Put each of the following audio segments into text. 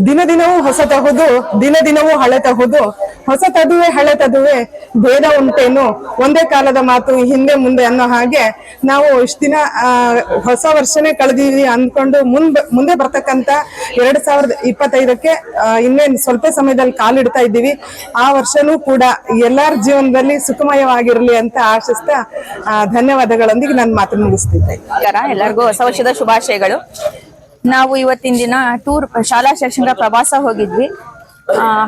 ದಿನ ದಿನವೂ ಹೊಸತಹುದು, ದಿನ ದಿನವೂ ಹಳೆತಹುದು, ಹೊಸ ತದುವೆ ಹಳೆ ತದುವೆ ಭೇದ ಉಂಟೇನು, ಒಂದೇ ಕಾಲದ ಮಾತು ಹಿಂದೆ ಮುಂದೆ ಅನ್ನೋ ಹಾಗೆ ನಾವು ಇಷ್ಟ ದಿನ ಹೊಸ ವರ್ಷನೇ ಕಳೆದಿವಿ ಅಂದ್ಕೊಂಡು ಮುಂದೆ ಬರ್ತಕ್ಕಂತ 2025ಕ್ಕೆ ಇನ್ನೇನು ಸ್ವಲ್ಪ ಸಮಯದಲ್ಲಿ ಕಾಲಿಡ್ತಾ ಇದ್ದೀವಿ. ಆ ವರ್ಷನೂ ಕೂಡ ಎಲ್ಲಾರ ಜೀವನದಲ್ಲಿ ಸುಖಮಯವಾಗಿರ್ಲಿ ಅಂತ ಆಶಿಸ್ತಾ ಧನ್ಯವಾದಗಳೊಂದಿಗೆ ನಾನು ಮಾತು ಮುಗಿಸ್ತಿದ್ದೆ. ಎಲ್ಲರಿಗೂ ಹೊಸ ವರ್ಷದ ಶುಭಾಶಯಗಳು. ನಾವು ಇವತ್ತಿನ ದಿನ ಟೂರ್ ಶಾಲಾ ಶೈಕ್ಷಣಿಕ ಪ್ರವಾಸ ಹೋಗಿದ್ವಿ.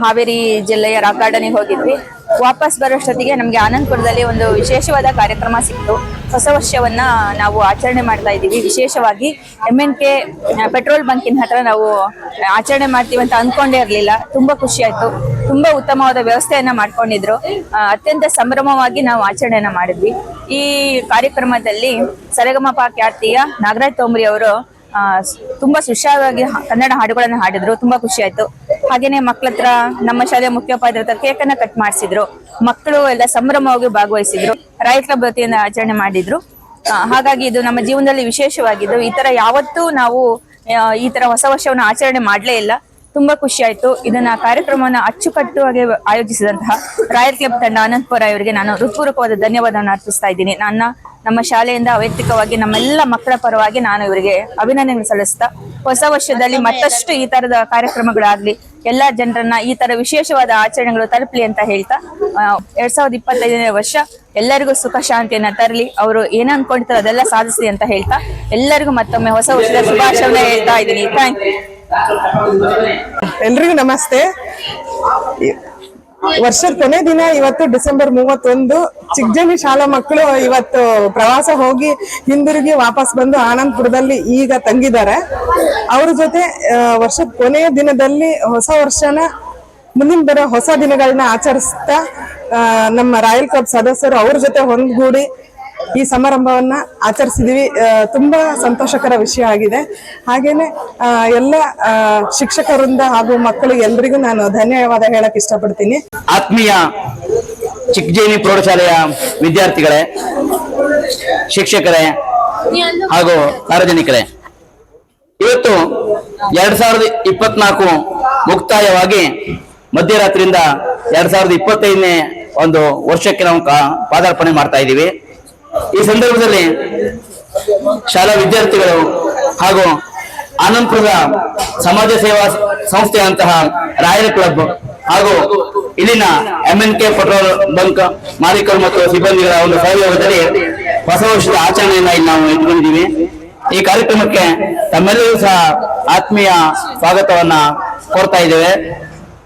ಹಾವೇರಿ ಜಿಲ್ಲೆಯ ರಾಕ್ ಗಾರ್ಡನ್ಗೆ ಹೋಗಿದ್ವಿ. ವಾಪಸ್ ಬರೋಷ್ಟೊತ್ತಿಗೆ ನಮ್ಗೆ ಆನಂದಪುರದಲ್ಲಿ ಒಂದು ವಿಶೇಷವಾದ ಕಾರ್ಯಕ್ರಮ ಸಿಕ್ತು. ಹೊಸ ವರ್ಷವನ್ನ ನಾವು ಆಚರಣೆ ಮಾಡ್ತಾ ಇದ್ದೀವಿ. ವಿಶೇಷವಾಗಿ MNK ಪೆಟ್ರೋಲ್ ಬಂಕಿನ ಹತ್ರ ನಾವು ಆಚರಣೆ ಮಾಡ್ತೀವಿ ಅಂತ ಅನ್ಕೊಂಡೇ ಇರ್ಲಿಲ್ಲ. ತುಂಬಾ ಖುಷಿ ಆಯ್ತು. ತುಂಬಾ ಉತ್ತಮವಾದ ವ್ಯವಸ್ಥೆಯನ್ನ ಮಾಡ್ಕೊಂಡಿದ್ರು. ಅತ್ಯಂತ ಸಂಭ್ರಮವಾಗಿ ನಾವು ಆಚರಣೆಯನ್ನ ಮಾಡಿದ್ವಿ. ಈ ಕಾರ್ಯಕ್ರಮದಲ್ಲಿ ಸರಿಗಮಪ ಖ್ಯಾತಿಯ ನಾಗರಾಜ್ ತೋಮ್ರಿ ಅವರು ತುಂಬಾ ಸುಶ್ರಾವ್ಯವಾಗಿ ಕನ್ನಡ ಹಾಡುಗಳನ್ನ ಹಾಡಿದ್ರು. ತುಂಬಾ ಖುಷಿ ಆಯ್ತು. ಹಾಗೇನೆ ಮಕ್ಳ ಹತ್ರ ನಮ್ಮ ಶಾಲೆಯ ಮುಖ್ಯೋಪಾಧ್ಯಾಯರ ಹತ್ರ ಕೇಕ್ ಅನ್ನ ಕಟ್ ಮಾಡಿಸಿದ್ರು. ಮಕ್ಕಳು ಎಲ್ಲ ಸಂಭ್ರಮವಾಗಿ ಭಾಗವಹಿಸಿದ್ರು. ರಾಯಲ್ ಕ್ಲಬ್ ವತಿಯಿಂದ ಆಚರಣೆ ಮಾಡಿದ್ರು. ಹಾಗಾಗಿ ಇದು ನಮ್ಮ ಜೀವನದಲ್ಲಿ ವಿಶೇಷವಾಗಿದ್ದು. ಈ ತರ ಯಾವತ್ತೂ ನಾವು ಈ ತರ ಹೊಸ ವರ್ಷವನ್ನು ಆಚರಣೆ ಮಾಡ್ಲೇ ಇಲ್ಲ. ತುಂಬಾ ಖುಷಿ ಆಯ್ತು. ಇದನ್ನ ಕಾರ್ಯಕ್ರಮವನ್ನು ಅಚ್ಚುಕಟ್ಟುವಾಗಿ ಆಯೋಜಿಸಿದಂತಹ ರಾಯಲ್ ಕ್ಲಬ್ ತಂಡ ಅನಂತಪುರ ಇವರಿಗೆ ನಾನು ಹೃತ್ಪೂರ್ವಕವಾದ ಧನ್ಯವಾದವನ್ನು ಅರ್ಪಿಸ್ತಾ ಇದ್ದೀನಿ. ನಮ್ಮ ಶಾಲೆಯಿಂದ ವೈಯಕ್ತಿಕವಾಗಿ ನಮ್ಮೆಲ್ಲ ಮಕ್ಕಳ ಪರವಾಗಿ ನಾನು ಇವರಿಗೆ ಅಭಿನಂದನೆ ಸಲ್ಲಿಸ್ತಾ, ಹೊಸ ವರ್ಷದಲ್ಲಿ ಮತ್ತಷ್ಟು ಈ ತರದ ಕಾರ್ಯಕ್ರಮಗಳಾಗ್ಲಿ, ಎಲ್ಲಾ ಜನರನ್ನ ಈ ತರ ವಿಶೇಷವಾದ ಆಚರಣೆಗಳು ತಲುಪಲಿ ಅಂತ ಹೇಳ್ತಾ 2025ನೇ ವರ್ಷ ಎಲ್ಲರಿಗೂ ಸುಖ ಶಾಂತಿಯನ್ನ ತರಲಿ, ಅವರು ಏನ ಅನ್ಕೊಂಡಿರ್ತಾರೆ ಅದೆಲ್ಲ ಸಾಧಿಸ್ಲಿ ಅಂತ ಹೇಳ್ತಾ ಎಲ್ಲರಿಗೂ ಮತ್ತೊಮ್ಮೆ ಹೊಸ ವರ್ಷದ ಶುಭಾಶಯವನ್ನು ಹೇಳ್ತಾ ಇದ್ದೀನಿ. Thank you. ಎಲ್ರಿಗೂ ನಮಸ್ತೆ. ವರ್ಷದ ಕೊನೆ ದಿನ ಇವತ್ತು ಡಿಸೆಂಬರ್ 31. ಚಿಕ್ಕಜನಿ ಶಾಲಾ ಮಕ್ಕಳು ಇವತ್ತು ಪ್ರವಾಸ ಹೋಗಿ ಹಿಂದಿರುಗಿ ವಾಪಸ್ ಬಂದು ಆನಂದಪುರದಲ್ಲಿ ಈಗ ತಂಗಿದ್ದಾರೆ. ಅವ್ರ ಜೊತೆ ವರ್ಷದ ಕೊನೆಯ ದಿನದಲ್ಲಿ ಹೊಸ ವರ್ಷನ ಮುಂದಿನ ಬರೋ ಹೊಸ ದಿನಗಳನ್ನ ಆಚರಿಸ್ತಾ ನಮ್ಮ ರಾಯಲ್ ಕ್ಲಬ್ ಸದಸ್ಯರು ಅವ್ರ ಜೊತೆ ಹೊಂದ್ಗೂಡಿ ಈ ಸಮಾರಂಭವನ್ನ ಆಚರಿಸಿದೀವಿ. ತುಂಬಾ ಸಂತೋಷಕರ ವಿಷಯ ಆಗಿದೆ. ಹಾಗೇನೆ ಎಲ್ಲ ಶಿಕ್ಷಕರಿಂದ ಹಾಗೂ ಮಕ್ಕಳಿಗೆ ಎಲ್ರಿಗೂ ನಾನು ಧನ್ಯವಾದ ಹೇಳಕ್ ಇಷ್ಟಪಡ್ತೀನಿ. ಆತ್ಮೀಯ ಚಿಕ್ಕಜೇನಿ ಪ್ರೌಢಶಾಲೆಯ ವಿದ್ಯಾರ್ಥಿಗಳೇ, ಶಿಕ್ಷಕರೇ ಹಾಗೂ ಸಾರ್ವಜನಿಕರೇ, ಇವತ್ತು 2024 ಮುಕ್ತಾಯವಾಗಿ ಮಧ್ಯರಾತ್ರಿಯಿಂದ 2025ನೇ ಒಂದು ವರ್ಷಕ್ಕೆ ನಾವು ಪಾದಾರ್ಪಣೆ ಮಾಡ್ತಾ ಇದ್ದೀವಿ. ಈ ಸಂದರ್ಭದಲ್ಲಿ ಶಾಲಾ ವಿದ್ಯಾರ್ಥಿಗಳು ಹಾಗೂ ಆನಂದಪುರದ ಸಮಾಜ ಸೇವಾ ಸಂಸ್ಥೆಯಂತಹ ರಾಯಲ್ ಕ್ಲಬ್ ಹಾಗೂ ಇಲ್ಲಿನ MNK ಪೆಟ್ರೋಲ್ ಬಂಕ್ ಮಾಲೀಕರು ಮತ್ತು ಸಿಬ್ಬಂದಿಗಳ ಒಂದು ಸಹಯೋಗದಲ್ಲಿ ಹೊಸ ವರ್ಷದ ಆಚರಣೆಯನ್ನ ಇಲ್ಲಿ ನಾವು ಇಟ್ಕೊಂಡಿದ್ದೀವಿ. ಈ ಕಾರ್ಯಕ್ರಮಕ್ಕೆ ತಮ್ಮೆಲ್ಲರೂ ಸಹ ಆತ್ಮೀಯ ಸ್ವಾಗತವನ್ನ ಕೋರ್ತಾ ಇದ್ದೇವೆ.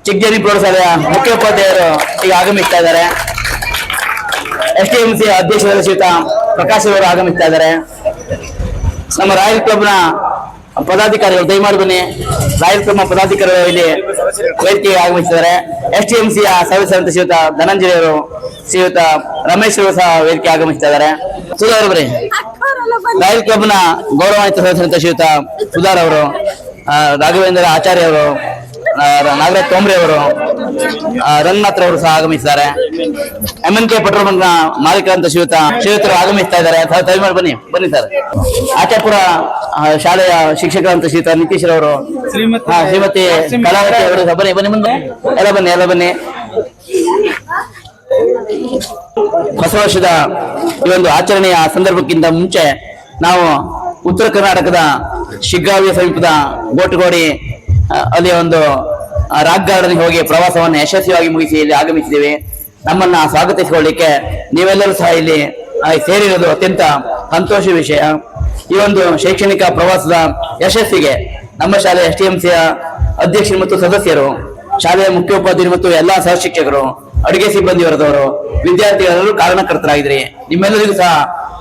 ಚಿಕ್ಕಜೇನಿ ಪ್ರೌಢಶಾಲೆಯ ಮುಖ್ಯೋಪಾಧ್ಯಾಯರು ಈಗ ಆಗಮಿಸ್ತಾ ಇದ್ದಾರೆ. STMC ಅಧ್ಯಕ್ಷರಾದ ಶ್ರೀಯುತ ಪ್ರಕಾಶ್ ಅವರು ಆಗಮಿಸ್ತಾ ಇದ್ದಾರೆ. ನಮ್ಮ ರಾಯಲ್ ಕ್ಲಬ್ ನ ಪದಾಧಿಕಾರಿಗಳು ದಯಮಾಡಿ ಬನ್ನಿ. ರಾಯಲ್ ಕ್ಲಬ್ ನ ಪದಾಧಿಕಾರಿಗಳು ಇಲ್ಲಿ ವೇದಿಕೆಗೆ ಆಗಮಿಸಿದ್ದಾರೆ. STMC ಸದಸ್ಯರಂತ ಶ್ರೀಯುತ ಧನಂಜಯ ಅವರು, ಶ್ರೀಯುತ ರಮೇಶ್ ಅವರು ಸಹ ವೇದಿಕೆ ಆಗಮಿಸ್ತಾ ಇದ್ದಾರೆ. ಸುಧಾರ್ ಅವರೇ, ರಾಯಲ್ ಕ್ಲಬ್ ನ ಗೌರವಾನ್ವಿತ ಸದಸ್ಯರಂತ ಶ್ರೀಯುತ ಸುಧಾರ್ ಅವರು, ರಾಘವೇಂದ್ರ ಆಚಾರ್ಯ ಅವರು, ನಾಗರಾಜ್ ತೋಮ್ರೆ ಅವರು, ರಂಗನಾಥ್ ಅವರು ಸಹ ಆಗಮಿಸಿದ್ದಾರೆ. MNK ಪೆಟ್ರೋಲ್ ಬಂಕ್ ನ ಮಾಲೀಕರಂತ ಶ್ರೀಯುತರು ಆಗಮಿಸ್ತಾ ಇದ್ದಾರೆ. ದಯಮಾಡಿ ಬನ್ನಿ ಸರ್. ಆಚಾಪುರ ಶಾಲೆಯ ಶಿಕ್ಷಕರಂತ ಶ್ರೀಯುತ ನಿತೀಶ್ ಅವರು, ಶ್ರೀಮತಿ ಕಲಾವತಿ ಅವರು ಬನ್ನಿ ಮುಂದೆ ಎಲ್ಲ ಬನ್ನಿ. ಹೊಸ ವರ್ಷದ ಈ ಒಂದು ಆಚರಣೆಯ ಸಂದರ್ಭಕ್ಕಿಂತ ಮುಂಚೆ ನಾವು ಉತ್ತರ ಕರ್ನಾಟಕದ ಶಿಗ್ಗಾವಿಯ ಸಮೀಪದ ಗೋಟಗೋಡಿ ಅಲ್ಲಿ ಒಂದು ರಾಕ್ ಗಾರ್ಡನ್ ಹೋಗಿ ಪ್ರವಾಸವನ್ನು ಯಶಸ್ವಿಯಾಗಿ ಮುಗಿಸಿ ಇಲ್ಲಿ ಆಗಮಿಸಿದ್ದೇವೆ. ನಮ್ಮನ್ನ ಸ್ವಾಗತಿಸಿಕೊಳ್ಳಿಕ್ಕೆ ನೀವೆಲ್ಲರೂ ಸಹ ಇಲ್ಲಿ ಸೇರಿರೋದು ಅತ್ಯಂತ ಸಂತೋಷ ವಿಷಯ. ಈ ಒಂದು ಶೈಕ್ಷಣಿಕ ಪ್ರವಾಸದ ಯಶಸ್ಸಿಗೆ ನಮ್ಮ ಶಾಲೆಯ STMCಯ ಅಧ್ಯಕ್ಷರು ಮತ್ತು ಸದಸ್ಯರು, ಶಾಲೆಯ ಮುಖ್ಯೋಪಾಧ್ಯಾಯರು ಮತ್ತು ಎಲ್ಲಾ ಸಹ ಶಿಕ್ಷಕರು, ಅಡುಗೆ ಸಿಬ್ಬಂದಿ ವರ್ಗದವರು, ವಿದ್ಯಾರ್ಥಿಗಳೆಲ್ಲರೂ ಕಾರಣಕರ್ತರಾಗಿದ್ರಿ. ನಿಮ್ಮೆಲ್ಲರಿಗೂ ಸಹ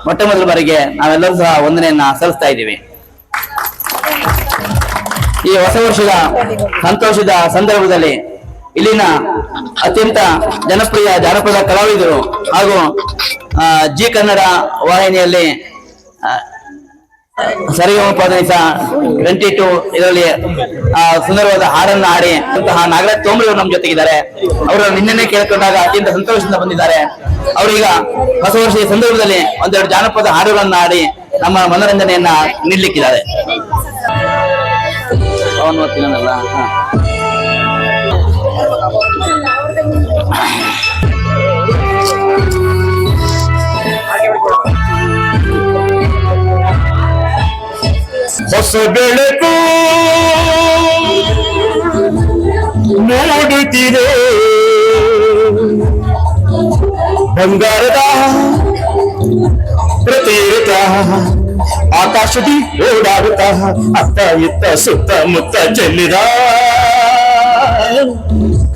ಮೊಟ್ಟ ಮೊದಲ ಬಾರಿಗೆ ನಾವೆಲ್ಲರೂ ಸಹ ವಂದನೆಯನ್ನ ಸಲ್ಲಿಸ್ತಾ ಇದ್ದೀವಿ. ಈ ಹೊಸ ವರ್ಷದ ಸಂತೋಷದ ಸಂದರ್ಭದಲ್ಲಿ ಇಲ್ಲಿನ ಅತ್ಯಂತ ಜನಪ್ರಿಯ ಜಾನಪದ ಕಲಾವಿದರು ಹಾಗೂ ಜಿ ಕನ್ನಡ ವಾಹಿನಿಯಲ್ಲಿ ಸರಿಗಮಪದ 22 ಇದರಲ್ಲಿ ಸುಂದರವಾದ ಹಾಡನ್ನು ಹಾಡಿ ಅಂತಹ ನಾಗರಾಜ್ ತೋಮ್ರಿ ಅವರು ನಮ್ಮ ಜೊತೆಗಿದ್ದಾರೆ. ಅವರು ನಿನ್ನೆ ಕೇಳ್ಕೊಂಡಾಗ ಅತ್ಯಂತ ಸಂತೋಷದಿಂದ ಬಂದಿದ್ದಾರೆ. ಅವರೀಗ ಹೊಸ ವರ್ಷದ ಸಂದರ್ಭದಲ್ಲಿ ಒಂದೆರಡು ಜಾನಪದ ಹಾಡುಗಳನ್ನು ಹಾಡಿ ನಮ್ಮ ಮನೋರಂಜನೆಯನ್ನ ನೀಡಲಿಕ್ಕಿದ್ದಾರೆ. ಅವನು ತಿನ್ನಲ್ಲ. ಹೊಸ ಬೆಳಕು ನೋಡುತ್ತಿದೆ, ಬಂಗಾರದ ಪ್ರತೀತ ಆಕಾಶದಿ ಓಡಾಡುತ್ತ ಅತ್ತ ಇತ್ತ ಸುತ್ತಮುತ್ತ ಚೆಲ್ಲಿದ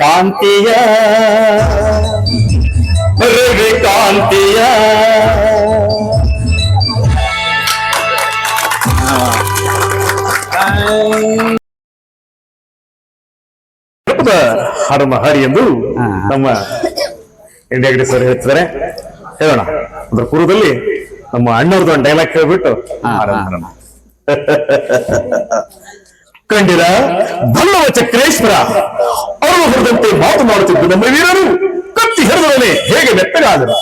ಕಾಂತಿಯ ರವಿ ಕಾಂತಿಯ. ಹರಮ ಹರಿ ಎಂದು ನಮ್ಮ ಇಂಡಿಯಾಗಡಿ ಸರ್ ಹೇಳ್ತಿದ್ದಾರೆ. ಹೇಳೋಣ, ಅದ್ರ ಪೂರ್ವದಲ್ಲಿ ನಮ್ಮ ಅಣ್ಣವ್ರದ್ದು ಒಂದು ಡೈಲಾಗ್ ಕೇಳ್ಬಿಟ್ಟು ಕಂಡಿರ ಬಲ್ಲವ ಚಕ್ರೇಶ್ವರ ಅವರು ಹೊರದಂತೆ ಮಾತು ಮಾಡುತ್ತಿದ್ದು ನಮ್ಮ ವೀರರು ಕತ್ತಿ ಹಿಡಿದೊಡನೆ ಹೇಗೆ ಮೆತ್ತಗಾದರು.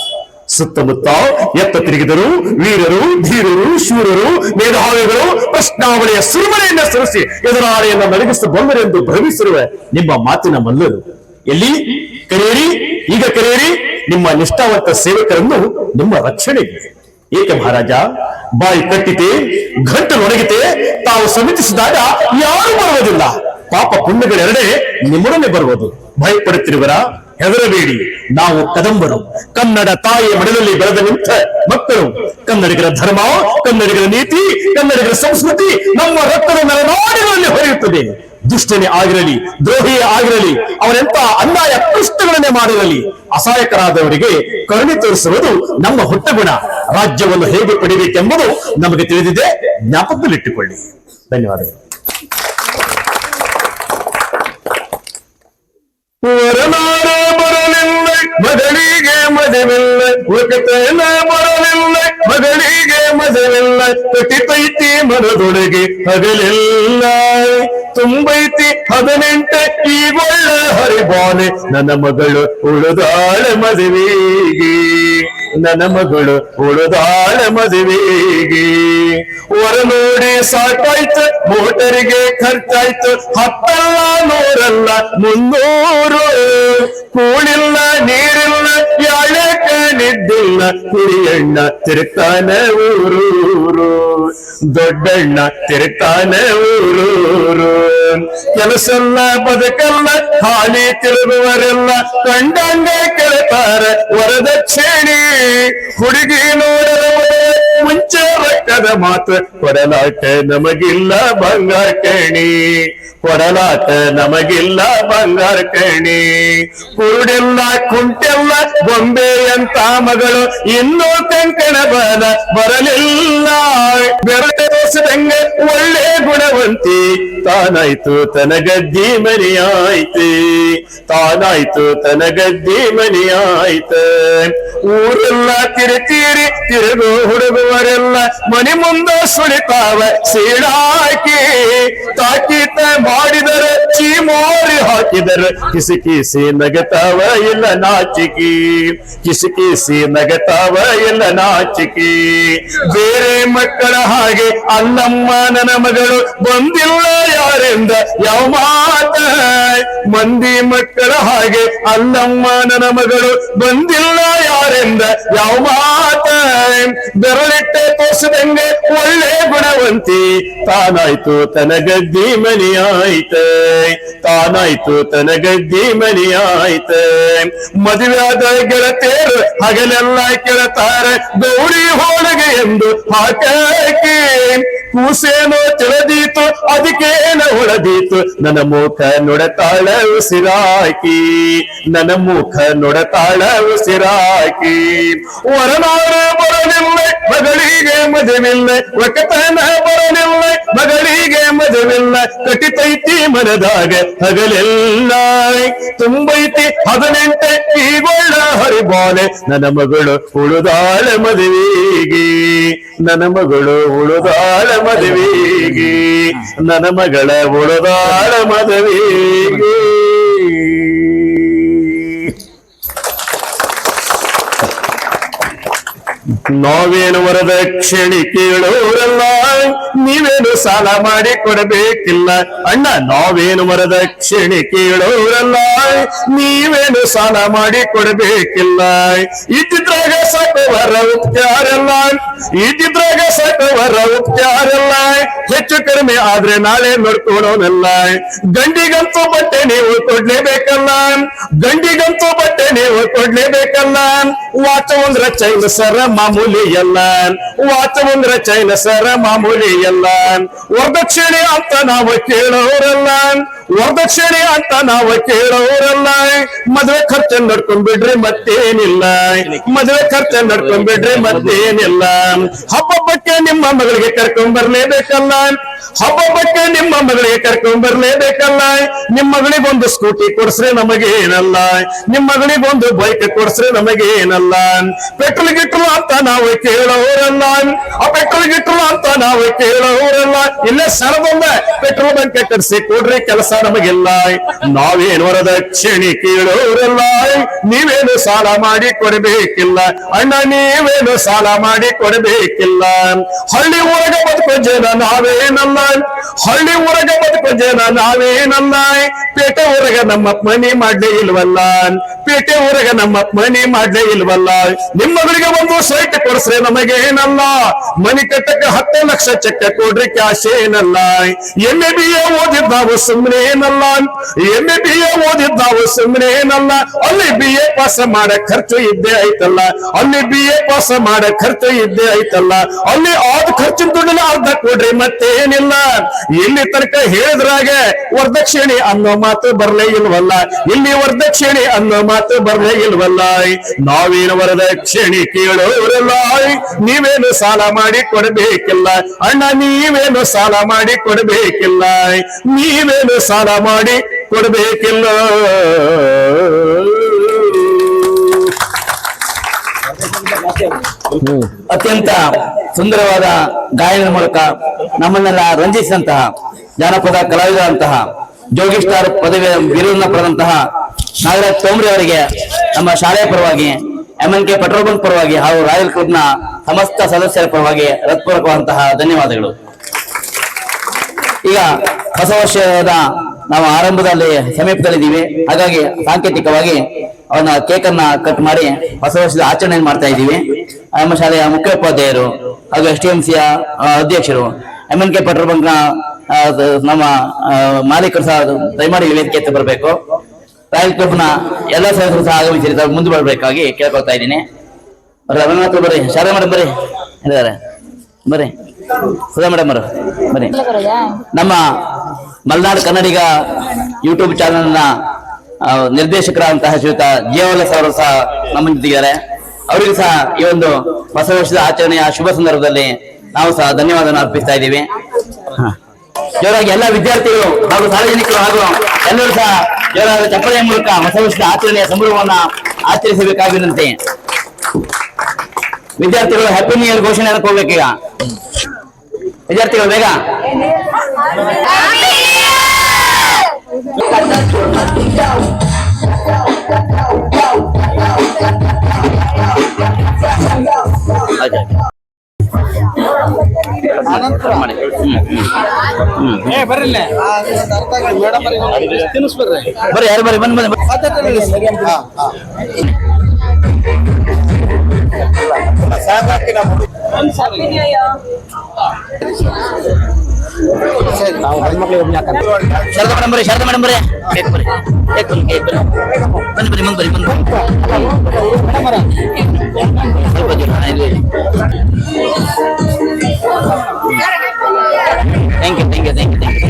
ಸುತ್ತಮುತ್ತ ಎತ್ತ ತಿರುಗಿದರು ವೀರರು, ಧೀರರು, ಶೂರರು, ಮೇಧಾವಿಗಳು ಪ್ರಶ್ನಾವಳಿಯ ಸುರುಮಳೆಯನ್ನ ಸರಿಸಿ ಎದುರಾಳಿಯನ್ನ ನಡಗಿಸಬಲ್ಲರೆಂದು ಭ್ರಮಿಸಿರುವ ನಿಮ್ಮ ಮಾತಿನ ಮಲ್ಲರು ಎಲ್ಲಿ? ಕರೆಯಿರಿ, ಈಗ ಕರೆಯಿರಿ ನಿಮ್ಮ ನಿಷ್ಠಾವಂತ ಸೇವಕರನ್ನು ನಿಮ್ಮ ರಕ್ಷಣೆಗೆ. ಏಕೆ ಮಹಾರಾಜ, ಬಾಯಿ ಕಟ್ಟಿತೆ, ಗಂಟಲೊಣಗಿತೆ, ತಾವು ಸಮಿತಿಸಿದಾಗ ಯಾರು ಬರುವುದಿಲ್ಲ. ಪಾಪ ಪುಣ್ಯಗಳೆರಡೇ ನಿಮ್ಮೊಡನೆ ಬರುವುದು. ಭಯಪಡುತ್ತಿರುವರ? ಹೆದರಬೇಡಿ, ನಾವು ಕದಂಬರು, ಕನ್ನಡ ತಾಯಿಯ ಮಡಿಲಲ್ಲಿ ಬೆಳೆದ ನಿಂತ ಮಕ್ಕಳು. ಕನ್ನಡಿಗರ ಧರ್ಮ, ಕನ್ನಡಿಗರ ನೀತಿ, ಕನ್ನಡಿಗರ ಸಂಸ್ಕೃತಿ ನಮ್ಮ ರಕ್ತದ ನೆಲನಾಡಿನಲ್ಲಿ ಹೊರೆಯುತ್ತದೆ. ದುಷ್ಟನೇ ಆಗಿರಲಿ, ದ್ರೋಹಿಯೇ ಆಗಿರಲಿ, ಅವರೆಂತ ಅನ್ಯಾಯ ಕೃಷ್ಣಗಳನ್ನೇ ಮಾಡಿರಲಿ, ಅಸಹಾಯಕರಾದವರಿಗೆ ಕರುಣೆ ತೋರಿಸುವುದು ನಮ್ಮ ಹುಟ್ಟಗುಣ. ರಾಜ್ಯವನ್ನು ಹೇಗೆ ಪಡಿಬೇಕೆಂಬುದು ನಮಗೆ ತಿಳಿದಿದೆ, ಜ್ಞಾಪಕದಲ್ಲಿಟ್ಟುಕೊಳ್ಳಿ. ಧನ್ಯವಾದಗಳು. ವರನಾರ ಬರಲಿಲ್ಲ ಮಗಳಿಗೆ ಮದುವಿಲ್ಲ, ಒಕತನ ಬರಲಿಲ್ಲ ಮಗಳಿಗೆ ಮದುವಿಲ್ಲ, ಕಟಿತೈತಿ ಮನದೊಳಗೆ ಹಗಲಿಲ್ಲ, ತುಂಬೈತಿ 18 ಈಗೊಳ್ಳ ಹರಿಬಾನೆ, ನನ್ನ ಮಗಳು ಉಳಿದಾಳ ಮದುವೆಗೆ, ನನ್ನ ಮಗಳು ಉಳಿದಾಳ ಮದುವೆಗೆ. ವರ ನೋಡಿ ಸಾಕಾಯ್ತು, ಮೋಟರಿಗೆ ಖರ್ಚಾಯ್ತು 10 ಅಲ್ಲ 100 ಅಲ್ಲ 300. ಕೂಳಿಲ್ಲ ನೀರಿಲ್ಲ ಯಾಳಕ ನಿದ್ದಿಲ್ಲ, ಕುಡಿಯಣ್ಣ ತಿರುತ್ತಾನ ಊರೂರು, ದೊಡ್ಡಣ್ಣ ತಿರುತ್ತಾನ ಊರೂರು. ಕೆಲಸಲ್ಲ ಬದುಕಲ್ಲ ಹಾಲಿ ತಿರುಗುವರೆಲ್ಲ, ಕಂಡಂಗ ಕೆಳತಾರ ವರದಕ್ಷಿಣೆ. ಹುಡುಗಿ ನೋಡಲು ಮುಂಚೆ ರೊಕ್ಕದ ಮಾತು, ಕೊಡಲಾಟ ನಮಗಿಲ್ಲ ಬಂಗಾರ ಕಣಿ, ಕೊಡಲಾಟ ನಮಗಿಲ್ಲ ಬಂಗಾರ ಕಣಿ. ಕುರುಡಿಲ್ಲ ಕುಂಟೆಲ್ಲ ಗೊಂಬೆ ಅಂತ ಮಗಳು, ಇನ್ನೂ ಕಂಕಣ ಬಲ ಬರಲಿಲ್ಲ. ಬೆರಟೆ ದೋಸದಂಗೆ ಒಳ್ಳೆ ಗುಣವಂತಿ, ತಾನಾಯ್ತು ತನಗದ್ದಿ ಮನೆಯಾಯ್ತು, ತಾನಾಯ್ತು ತನಗದ್ದಿ ಮನೆಯಾಯ್ತು. ಊರೆಲ್ಲ ತಿರುತೀರಿ ತಿರುಗು ಹುಡುಗುವರೆಲ್ಲ, ಮನೆ ಮುಂದ ಸುಳಿತಾವ ಸೀಡಾಕಿ. ತಾಕೀತ ಮಾಡಿದರೆ ಚೀಮೋರಿ ಹಾಕಿದರೆ, ಕಿಸಿಕಿಸಿ ನಗತಾವ ಇಲ್ಲ ನಾಚಿಕಿ, ಕಿಸಿಕಿಸಿ ನಗತಾವ ಇಲ್ಲ ನಾಚಿಕಿ. ಬೇರೆ ಮಕ್ಕಳ ಹಾಗೆ ಅಲ್ಲಮ್ಮ ನನ್ನ ಮಗಳು, ಬಂದಿಲ್ಲ ಯಾರಿಂದ ಯಾವ ಮಾತ. ಮಂದಿ ಮಕ್ಕಳ ಹಾಗೆ ಅಲ್ಲಮ್ಮ ನನ್ನ ಮಗಳು, ಬಂದಿಲ್ಲ ಯಾರಿಂದ ಯಾವ ಮಾತ. ಬೆರಳಿಟ್ಟೆ ತೋರಿಸದಂಗೆ ಒಳ್ಳೆ ಗುಣವಂತಿ, ತಾನಾಯ್ತು ತನಗದ್ದಿ ಮನೆಯಾಯ್ತ, ತಾನಾಯ್ತು ತನಗದ್ದಿ ಮನೆಯಾಯ್ತ. ಮದುವೆಯಾದ ಗೆಳತಿಯರು ಹಗಲೆಲ್ಲ ಕೆಳತಾರ, ಗೌರಿ ಹೋಳಿಗೆ ಎಂದು ಹಾಕಿ. ಕೂಸೇನೋ ತಿಳಿದೀತು ಅದಕ್ಕೇನ ಹೊಳದೀತು, ನನ್ನ ಮುಖ ನೋಡತಾಳ ಉಸಿರಾಕಿ, ನನ್ನ ಮುಖ ನೋಡತಾಳ ಉಸಿರಾಕಿ. ವರನಾರ ಬರಲಿಲ್ಲ ಮಗಳಿಗೆ ಮದುವಿಲ್ಲ, ಒಕತನ ಬರಲಿಲ್ಲ ಮಗಳಿಗೆ ಮದುವಿಲ್ಲ, ಕಟಿತೈತಿ ಮನದಾಗ ಹಗಲೆಲ್ಲ, ತುಂಬೈತಿ 18 ಈಗೊಳ್ಳ ಹರಿಬಾಲೆ, ನನ್ನ ಮಗಳು ಉಳುದಾಳ ಮದುವೆಗೆ, ನನ್ನ ಮಗಳು ಉಳುದಾಳ ಮದುವೆಗೆ, ನನ್ನ ಮಗಳ ಉಳುದಾಳ ಮದುವೆಗೆ. ನಾವೇನು ವರದಕ್ಷಿಣೆ ಕೇಳೋರಲ್ಲ, ನೀವೇನು ಸಾಲ ಮಾಡಿ ಕೊಡಬೇಕಿಲ್ಲ ಅಣ್ಣ ನಾವೇನು ವರದಕ್ಷಿಣೆ ಕೇಳೋರಲ್ಲ ನೀವೇನು ಸಾಲ ಮಾಡಿ ಕೊಡಬೇಕಿಲ್ಲ ಇದ್ದಿದ್ರಾಗ ಸಾಕವರ ಉಪಚಾರಲ್ಲ ಇದ್ದಿದ್ರಾಗ ಸಾಕವರ ಉಪಚಾರಲ್ಲ ಹೆಚ್ಚು ಕಡಿಮೆ ಆದ್ರೆ ನಾಳೆ ನೋಡ್ಕೊಳೋನಲ್ಲ ಗಂಡಿಗಂತೂ ಬಟ್ಟೆ ನೀವು ಕೊಡ್ಲೇಬೇಕಲ್ಲ ಗಂಡಿಗಂತೂ ಬಟ್ಟೆ ನೀವು ಕೊಡ್ಲೇಬೇಕಲ್ಲ ವಾಚ ಒಂದ್ರ ಚೈನ ಸರ ಮಾಮೂಲಿ ಎಲ್ಲ ವಾಚ ಒಂದ್ರ ಚೈನ ಸರ ಮಾಮೂಲಿ ಎಲ್ಲ ವರದಕ್ಷಿಣೆ ಅಂತ ನಾವು ಕೇಳೋರಲ್ಲ ವರದಕ್ಷಿಣೆ ಅಂತ ನಾವು ಕೇಳೋರಲ್ಲ ಮದುವೆ ಖರ್ಚು ನಡ್ಕೊಂಡ್ ಬಿಡ್ರಿ ಮತ್ತೇನಿಲ್ಲ ಮದುವೆ ಖರ್ಚು ನಡ್ಕೊಂಡ್ ಬಿಡ್ರಿ ಮತ್ತೇನಿಲ್ಲ ಹಬ್ಬಕ್ಕೆ ನಿಮ್ಮ ಮಗಳಿಗೆ ಕರ್ಕೊಂಡ್ ಬರ್ಲೇಬೇಕಲ್ಲ ಹಬ್ಬಕ್ಕೆ ನಿಮ್ಮ ಮಗಳಿಗೆ ಕರ್ಕೊಂಡ್ ಬರ್ಲೇಬೇಕಲ್ಲ ನಿಮ್ಮ ಮಗಳಿಗೊಂದು ಸ್ಕೂಟಿ ಕೊಡ್ಸ್ರೆ ನಮಗೇನಲ್ಲ ನಿಮ್ಮ ಮಗಳಿಗೊಂದು ಬೈಕ್ ಕೊಡ್ಸ್ರೆ ನಮಗೇನಲ್ಲ ಪೆಟ್ರೋಲ್ ಗಿಟ್ರು ಅಂತ ನಾವು ಕೇಳೋರಲ್ಲ ಆ ಪೆಟ್ರೋಲ್ ಗಿಟ್ರು ಅಂತ ನಾವು ಕೇಳೋರಲ್ಲ ಇಲ್ಲೇ ಸರದೊಂದ ಪೆಟ್ರೋಲ್ ಬಂಕ್ ಕಟ್ಸಿ ಕೊಡ್ರಿ ಕೆಲಸ ನಮಗಿಲ್ಲ ನಾವೇನು ವರದಕ್ಷಿಣೆ ಕೇಳೋರಲ್ಲ ನೀವೇನು ಸಾಲ ಮಾಡಿ ಕೊಡಬೇಕಿಲ್ಲ ಅಣ್ಣ ನೀವೇನು ಸಾಲ ಮಾಡಿ ಕೊಡಬೇಕಿಲ್ಲ ಹಳ್ಳಿ ಊರಗ ಬದುಕೋ ಜನ ನಾವೇನಲ್ಲ ಹಳ್ಳಿ ಊರಗ ಬದುಕೋ ಜನ ನಾವೇನಲ್ಲ ಪೇಟೆ ಊರಗ ನಮ್ಮ ಮನೆ ಮಾಡ್ಲೇ ಇಲ್ವಲ್ಲ ಪೇಟೆ ಊರಗ ನಮ್ಮ ಮನೆ ಮಾಡ್ಲೇ ಇಲ್ವಲ್ಲ ನಿಮ್ಮ ಮಗಳಿಗೆ ಒಂದು ಸೈಟ್ ಕೊಡ್ಸ್ರೆ ನಮಗೇನಲ್ಲ ಮನೆ ಕಟ್ಟಕ್ಕೆ 10 ಲಕ್ಷ ಚೆಕ್ ಕೊಡ್ರಿ ಕ್ಯಾಶ್ ಏನಲ್ಲ MA ಓದಿದ್ ನಾವು ಸುಮ್ಮನೆ ಏನಲ್ಲ MA ಓದಿದ್ ಸುಮ್ಮನೆ ಏನಲ್ಲ ಅಲ್ಲಿ BA ಪಾಸ್ ಮಾಡ ಖರ್ಚು ಇದ್ದೇ ಐತಲ್ಲ ಅಲ್ಲಿ BA ಪಾಸ್ ಮಾಡ ಖರ್ಚು ಇದ್ದೇ ಐತಲ್ಲ ಅಲ್ಲಿ ಆದ ಖರ್ಚಿನ ದುಡ್ಡನ್ನ ಅರ್ಧ ಕೊಡ್ರಿ ಮತ್ತೇನಿಲ್ಲ ಇಲ್ಲಿ ತನಕ ಹೇಳಿದ್ರಾಗ ವರದಕ್ಷಿಣೆ ಅನ್ನೋ ಮಾತು ಬರ್ಲೇ ಇಲ್ವಲ್ಲ ಇಲ್ಲಿ ವರದಕ್ಷಿಣೆ ಅನ್ನೋ ಮಾತು ಬರ್ಲೇ ಇಲ್ವಲ್ಲ ನಾವೇನು ವರದಕ್ಷಿಣೆ ಕೇಳೋರಲ್ಲ ನೀವೇನು ಸಾಲ ಮಾಡಿ ಕೊಡಬೇಕಿಲ್ಲ ಅಣ್ಣ ನೀವೇನು ಸಾಲ ಮಾಡಿ ಕೊಡಬೇಕಿಲ್ಲ ನೀವೇನು ಸಾಲ ಮಾಡಿ ಕೊಡಬೇಕಿಲ್ಲ ಅತ್ಯಂತ ಸುಂದರವಾದ ಗಾಯನದ ಮೂಲಕ ನಮ್ಮನ್ನೆಲ್ಲ ರಂಜಿಸಿದಂತಹ ಜಾನಪದ ಕಲಾವಿದರಂತಹ ಜೋಗಿ ಸ್ಟಾರ್ ಪದವಿಯ ಬಿರುದನ್ನ ಪಡೆದಂತಹ ನಾಗರಾಜ್ ತೋಮ್ರಿ ಅವರಿಗೆ ನಮ್ಮ ಶಾಲೆಯ ಪರವಾಗಿ MNK ಪೆಟ್ರೋಲ್ ಬಂಕ್ ಪರವಾಗಿ ಹಾಗೂ ರಾಯಲ್ ಕ್ಲಬ್ನ ಸಮಸ್ತ ಸದಸ್ಯರ ಪರವಾಗಿ ಹೃತ್ಪೂರ್ವಕವಾದಂತಹ ಧನ್ಯವಾದಗಳು. ಈಗ ಹೊಸ ವರ್ಷದ ನಾವು ಆರಂಭದಲ್ಲಿ ಸಮೀಪದಲ್ಲಿದ್ದೀವಿ. ಹಾಗಾಗಿ ಸಾಂಕೇತಿಕವಾಗಿ ಅವನ ಕೇಕ್ ಅನ್ನ ಕಟ್ ಮಾಡಿ ಹೊಸ ವರ್ಷದ ಆಚರಣೆ ಮಾಡ್ತಾ ಇದ್ದೀವಿ. ನಮ್ಮ ಶಾಲೆಯ ಮುಖ್ಯೋಪಾಧ್ಯಾಯರು ಹಾಗೂ STMC ಅಧ್ಯಕ್ಷರು MNK ಪೆಟ್ರೋಲ್ ಬಂಕ್ ನ ನಮ್ಮ ಮಾಲೀಕರು ಸಹ ದಯಮಾಡಿ ವೇದಿಕೆ ಬರಬೇಕು. ರಾಯಲ್ ಕ್ಲಬ್ ನ ಎಲ್ಲ ಸದಸ್ಯರು ಸಹ ಆಗಮಿಸಿ ಮುಂದೆ ಬರಬೇಕಾಗಿ ಕೇಳ್ಕೊಳ್ತಾ ಇದ್ದೀನಿ. ರವೀಂದ್ರನಾಥ್ ಬರ್ರಿ, ಶಾರದಾ ಮೇಡಮ್ ಬರ್ರಿ, ಹೇಳಿದ್ದಾರೆ ಬರ್ರಿ, ಸುಧಾ ಮೇಡಮ್ ಅವರು ಬರ್ರಿ. ನಮ್ಮ ಮಲೆನಾಡು ಕನ್ನಡಿಗ ಯೂಟ್ಯೂಬ್ ಚಾನೆಲ್ ನ ನಿರ್ದೇಶಕರಾದಂತಹ ಶ್ರೀಯುತ ಜೀವಲಸ್ ಅವರು ಸಹ ನಮ್ಮ ಜೊತೆಗಿದ್ದಾರೆ. ಅವರಿಗೂ ಸಹ ಈ ಒಂದು ಹೊಸ ವರ್ಷದ ಆಚರಣೆಯ ಶುಭ ಸಂದರ್ಭದಲ್ಲಿ ನಾವು ಸಹ ಧನ್ಯವಾದವನ್ನು ಅರ್ಪಿಸ್ತಾ ಇದ್ದೀವಿ. ಜೋರಾಗಿ ಎಲ್ಲ ವಿದ್ಯಾರ್ಥಿಗಳು ಹಾಗೂ ಸಾರ್ವಜನಿಕರು ಹಾಗೂ ಎಲ್ಲರೂ ಸಹ ಜೋರಾದ ಚಪ್ಪಳೆಯ ಮೂಲಕ ಹೊಸ ವರ್ಷದ ಆಚರಣೆಯ ಸಂಭ್ರಮವನ್ನ ಆಚರಿಸಬೇಕಾಗಿರುವಂತೆ ವಿದ್ಯಾರ್ಥಿಗಳು ಹ್ಯಾಪಿ ನ್ಯೂ ಇಯರ್ ಘೋಷಣೆ ಹಾಕೋಬೇಕೀಗ. ವಿದ್ಯಾರ್ಥಿಗಳು ಬೇಗ ಮಾಡಿ. ಬರ್ರಿ ಯಾರು ಬರ್ರಿ, ಬಂದ್ ಬಂದ್ ಶಾರದಾ ಮೇಡಮ್ ಬರ್ರಿ, ಶಾರದಾ ಮೇಡಮ್ ಬರ್ರಿ, ಕೇಕ್ ಬರ್ರಿ, ಕೇಕ್ ಬರ್ರಿ, ಕೇಕ್ ಬರ್ರಿ, ಬನ್ನಿ ಬರ್ರಿ, ಮುಂದ್ ಬರ್ರಿ, ಮುಂದ್ ಸ್ವಲ್ಪ ಜೋರ thank you thank you thank you thank you.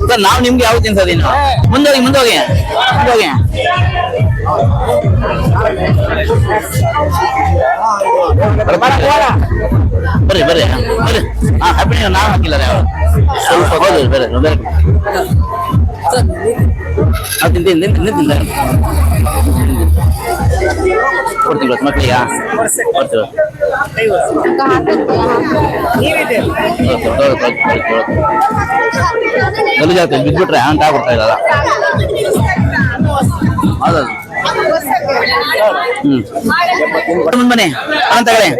Sir ನಾವು ನಿಮ್ಗೆ ಯಾವ ತಿನ್ಸೋದು ಇನ್ನು ಮುಂದೋಗಿ ಮುಂದೋಗಿ ಮುಂದೋಗಿ ಬರ್ರಿ ಬರ್ರಿ ಬರ್ರಿ. ಹಾ ಹ್ಯಾಪಿ ನಾವು ಹಾಕಿಲ್ಲ ಸ್ವಲ್ಪ ಹೌದು ಬೇರೆ ಬೇರೆ ತಿಂತೀನಿ ಕೊಡ್ತೀವಿ ಮಕ್ಕಳಿಗೆ ಕೊಡ್ತೀವಿ. ಗಲೀಜಾಗ್ತದೆ ಬಿದ್ಬಿಟ್ರೆ ಅಂತ ಆಗ್ಬಿಡ್ತಾ ಇರಲ್ಲ. ಹೌದೌದು ಬನ್ನಿ ಅಂತ ತಗೊಳ್ಳಿ.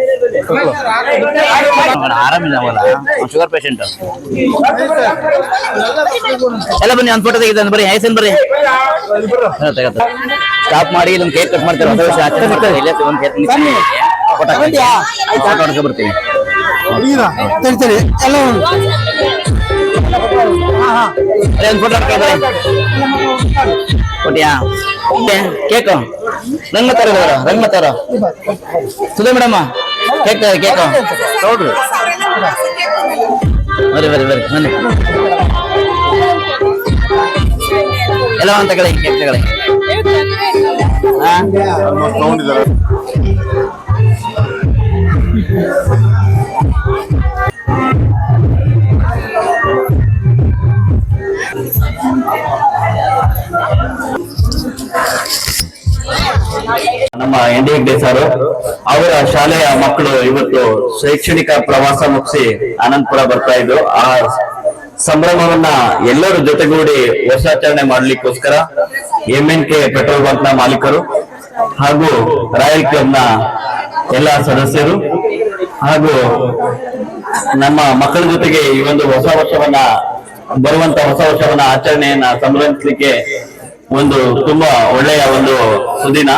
ಆರಾಮಿಲ್ಲ ಶುಗರ್ ಪೇಷಂಟ್ ಎಲ್ಲ ಬನ್ನಿ ಒಂದು ಫೋಟೋ ತೆಗಿತಾನೆ ಬರ್ರಿ. ಐಸನ್ ಬರ್ರಿ ಸ್ಟಾಪ್ ಮಾಡಿ ಇದೊಂದು ಕೇಕ್ ಕಟ್ ಮಾಡ್ತಾರೆ. ಹೊಸ ವರ್ಷ ಹತ್ತಿರ ಇಲ್ಲೇ ಒಂದು ಕೇಕ್ ಫೋಟೋ ಹೊಡ್ಕೊ ಬರ್ತೀವಿ. ಒಂದು ಫೋಟೋ ಕೊಟ್ಟಿಯಾ ಕೇಕು ರಂಗ್ ಮತ್ತಾರ ಸುಧಾ ಮೇಡಮ್ ಕೇಕ್ ನೋಡ್ರಿ ಬರ್ರಿ ಬನ್ನಿ ಎಲ್ಲ ಒಂದು ತಗೊಳ್ಳಿ ಕೇಕ್ ತಗೊಳ್ಳಿ. ನಮ್ಮ ND ಹೆಗ್ಡೆ ಸರ್ ಅವರ ಶಾಲೆಯ ಮಕ್ಕಳು ಇವತ್ತು ಶೈಕ್ಷಣಿಕ ಪ್ರವಾಸ ಮುಗಿಸಿ ಆನಂದಪುರ ಬರ್ತಾ ಇದ್ರು. ಆ ಸಂಭ್ರಮವನ್ನ ಎಲ್ಲರೂ ಜೊತೆಗೂಡಿ ವರ್ಷಾಚರಣೆ ಮಾಡ್ಲಿಕ್ಕೋಸ್ಕರ MNK ಪೆಟ್ರೋಲ್ ಬಂಕ್ ನ ಮಾಲೀಕರು ಹಾಗೂ ರಾಯಲ್ ಕ್ಲಬ್ ನ ಎಲ್ಲ ಸದಸ್ಯರು ಹಾಗೂ ನಮ್ಮ ಮಕ್ಕಳ ಜೊತೆಗೆ ಈ ಒಂದು ಬರುವಂತ ಹೊಸ ವರ್ಷವನ್ನ ಆಚರಣೆಯನ್ನ ಸಂಭ್ರಮಿಸಲಿಕ್ಕೆ ಒಂದು ತುಂಬಾ ಒಳ್ಳೆಯ ಒಂದು ಸುದಿನ.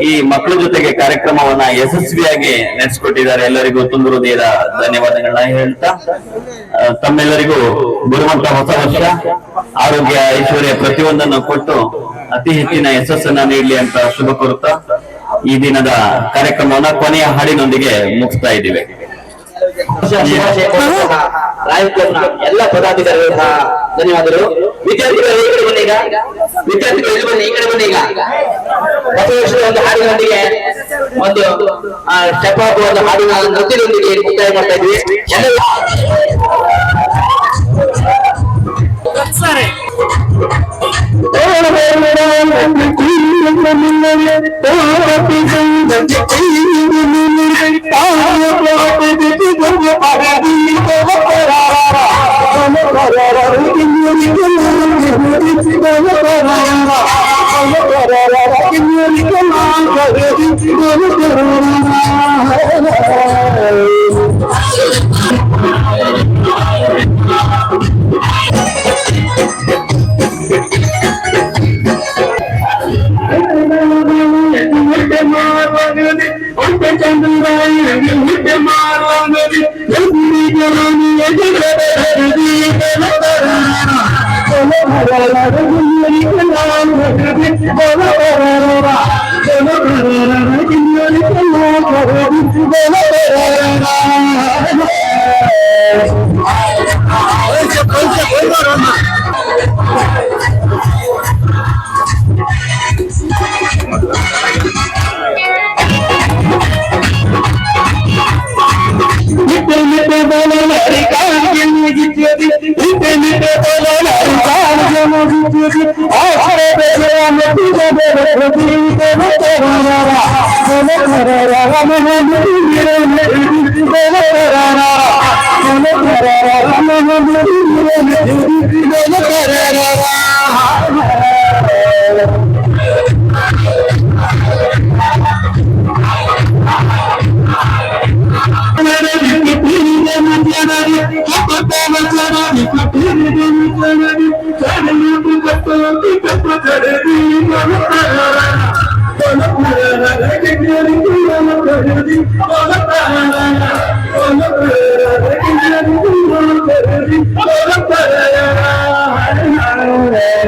ಈ ಮಕ್ಕಳ ಜೊತೆಗೆ ಕಾರ್ಯಕ್ರಮವನ್ನ ಯಶಸ್ವಿಯಾಗಿ ನಡೆಸಿಕೊಟ್ಟಿದ್ದಾರೆ. ಎಲ್ಲರಿಗೂ ತುಂಬ ಹೃದಯದ ಧನ್ಯವಾದಗಳನ್ನ ಹೇಳ್ತಾ ತಮ್ಮೆಲ್ಲರಿಗೂ ಬರುವಂತ ಹೊಸ ವರ್ಷ ಆರೋಗ್ಯ ಐಶ್ವರ್ಯ ಪ್ರತಿಯೊಂದನ್ನು ಕೊಟ್ಟು ಅತಿ ಹೆಚ್ಚಿನ ಯಶಸ್ಸನ್ನ ನೀಡಲಿ ಅಂತ ಶುಭ ಕೋರುತ್ತಾ ಈ ದಿನದ ಕಾರ್ಯಕ್ರಮವನ್ನ ಕೊನೆಯ ಹಾಡಿನೊಂದಿಗೆ ಮುಗಿಸ್ತಾ ಇದ್ದೀವಿ. ರಾಯಲ್ ಕ್ಲಬ್ ನ ಎಲ್ಲ ಪದಾಧಿಕಾರಿಗಳು ಸಹ ಧನ್ಯವಾದಗಳು. ವಿದ್ಯಾರ್ಥಿಗಳು ಈ ಕಡೆ ಬನ್ನಿ. ಈ ಕಡೆ ಬನ್ನಿ. ಹೊಸ ವರ್ಷದ ಒಂದು ಹಾಡಿನೊಂದಿಗೆ ಒಂದು ಸ್ಟೆಪ್ ಹಾಕುವ ಒಂದು ಹಾಡಿನ ನೃತ್ಯದೊಂದಿಗೆ ಮುಕ್ತಾಯ ಮಾಡ್ತಾ ಇದ್ವಿ.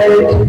Thank you.